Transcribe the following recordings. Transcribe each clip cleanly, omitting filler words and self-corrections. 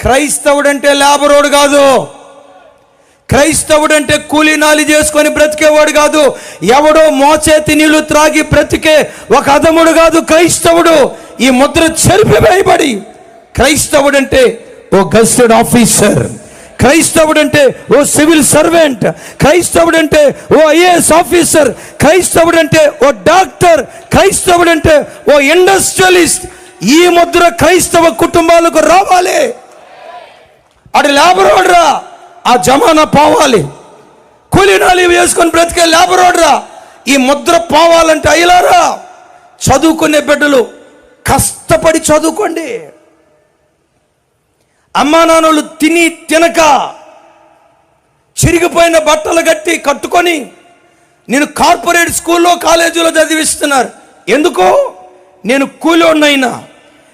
క్రైస్తవుడంటే లేబరోడు కాదు. క్రైస్తవుడంటే కూలీనాలి చేసుకొని బ్రతికేవాడు కాదు. ఎవడో మోచేతి నీళ్లు త్రాగి బ్రతికే ఒక అధముడు కాదు క్రైస్తవుడు. ఈ ముద్ర చెరిపివేయబడి క్రైస్తవుడంటే ఓ గెస్టెడ్ ఆఫీసర్, క్రైస్తవుడంటే ఓ సివిల్ సర్వెంట్, క్రైస్తవుడంటే ఓ ఐఏఎస్ ఆఫీసర్, క్రైస్తవుడంటే ఓ డాక్టర్, క్రైస్తవుడంటే ఓ ఇండస్ట్రియలిస్ట్. ఈ ముద్ర క్రైస్తవ కుటుంబాలకు రావాలి. అటు లేబరోడ్రా, ఆ జమానా పోవాలి. కూలీనాలి వేసుకొని బ్రతికే లేబరోడ్రా, ఈ ముద్ర పోవాలంటే అయ్యలారా, చదువుకునే బిడ్డలు కష్టపడి చదువుకోండి. అమ్మా నాన్నలు తిని తినక చిరిగిపోయిన బట్టలు కట్టుకొని నేను కార్పొరేట్ స్కూల్లో కాలేజీలో చదివిస్తున్నారు. ఎందుకో నేను కూలోనైనా,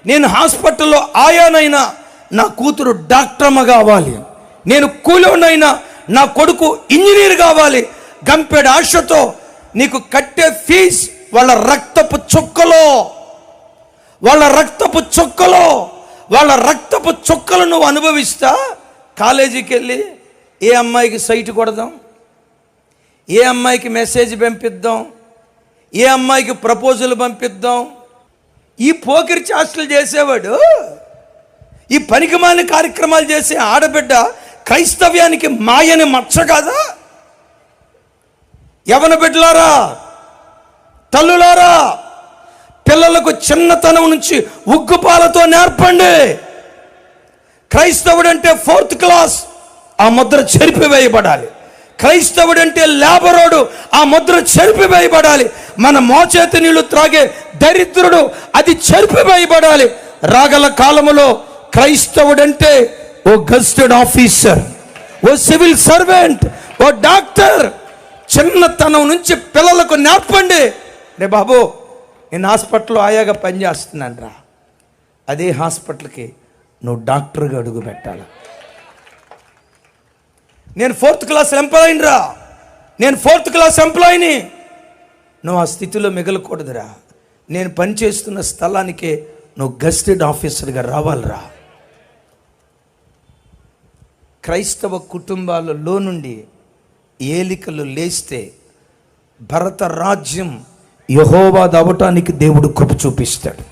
నేను హాస్పిటల్లో ఆయానైనా నా కూతురు డాక్టర్మ కావాలి, నేను కూలోనైనా నా కొడుకు ఇంజనీర్ కావాలి. గంపెడు ఆశతో నీకు కట్టే ఫీజ్ వాళ్ళ రక్తపు చుక్కలు నువ్వు అనుభవిస్తా. కాలేజీకి వెళ్ళి ఏ అమ్మాయికి సైట్ కొడదాం, ఏ అమ్మాయికి మెసేజ్ పంపిద్దాం, ఏ అమ్మాయికి ప్రపోజల్ పంపిద్దాం. ఈ పోకిరి చేష్టలు చేసేవాడు, ఈ పనికిమాలిన కార్యక్రమాలు చేసే ఆడబిడ్డ క్రైస్తవ్యానికి మాయని మచ్చ కాదా? యవన బిడ్డలారా, తల్లులారా, పిల్లలకు చిన్నతనం నుంచి ఉగ్గుపాలతో నేర్పండి. క్రైస్తవుడంటే 4th క్లాస్, ఆ ముద్ర చెరిపివేయబడాలి. క్రైస్తవుడంటే లేబరోడు, ఆ ముద్ర చెరిపివేయబడాలి. మన మోచేతి నీళ్లు త్రాగే దరిద్రుడు, అది చెరిపివేయబడాలి. రాగల కాలములో క్రైస్తవుడంటే ఓ గెస్టెడ్ ఆఫీసర్, ఓ సివిల్ సర్వెంట్, ఓ డాక్టర్. చిన్నతనం నుంచి పిల్లలకు నేర్పండి. రే బాబు, నేను హాస్పిటల్లో ఆయాగా పనిచేస్తున్నాను రా, అదే హాస్పిటల్కి నువ్వు డాక్టర్గా అడుగు పెట్టాలి. నేను 4th క్లాస్ ఎంప్లాయీని రా, నేను 4th క్లాస్ ఎంప్లాయీని. నువ్వు ఆ స్థితిలో మిగలకూడదురా. నేను పనిచేస్తున్న స్థలానికే నువ్వు గెస్టెడ్ ఆఫీసర్గా రావాలిరా. క్రైస్తవ కుటుంబాలలో నుండి ఏలికలు లేస్తే భరత రాజ్యం యెహోవాది అవటానికి దేవుడు కృప చూపిస్తాడు.